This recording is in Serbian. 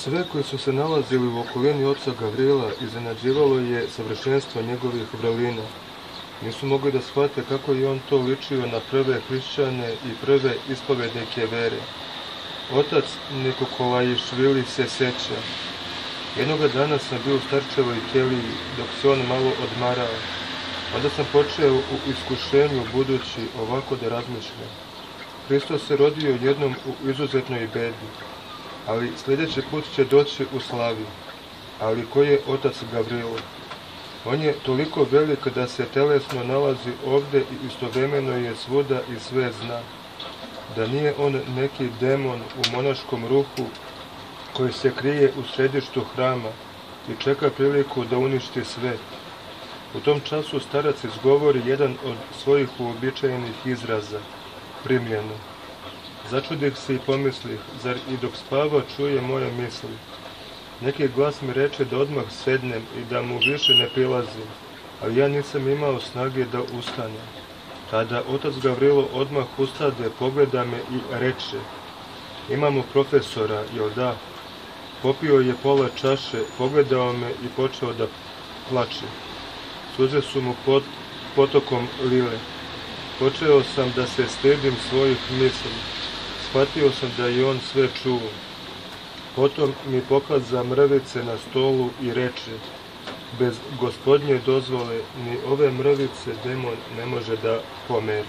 Sve koji su se nalazili u okolini oca Gavriila iznenađivalo je savršenstvo njegovih vrlina. Nisu mogli da shvate kako je on to ličio na prve hrišćane i prve ispovednike vere. Otac Nikolajišvili se seća. Jednoga dana sam bio u starčevoj keliji, dok se on malo odmarao. Onda sam počeo u iskušenju budući ovako da razmišljam. Hristos se rodio jednom u izuzetnoj bedi, ali sljedeći put će doći u slavi. Ali ko je otac Gavrilo? On je toliko velik da se telesno nalazi ovde i istovremeno je svuda i sve zna. Da nije on neki demon u monaškom ruhu koji se krije u središtu hrama i čeka priliku da uništi sve. U tom času starac izgovori jedan od svojih uobičajenih izraza, primljeno. Začudih se i pomislih, zar i dok spava čuje moje misli. Neki glas mi reče da odmah sednem i da mu više ne prilazim, ali ja nisam imao snage da ustanem. Tada otac Gavrilo odmah ustade, pogleda me i reče: imamo profesora, jel da? Popio je pola čaše, pogledao me i počeo da plače. Suze su mu potokom lile. Počeo sam da se stidim svojih misli. Shvatio sam da je on sve čuo. Potom mi pokaza mrvice na stolu i reče: bez gospodnje dozvole ni ove mrvice demon ne može da pomeri.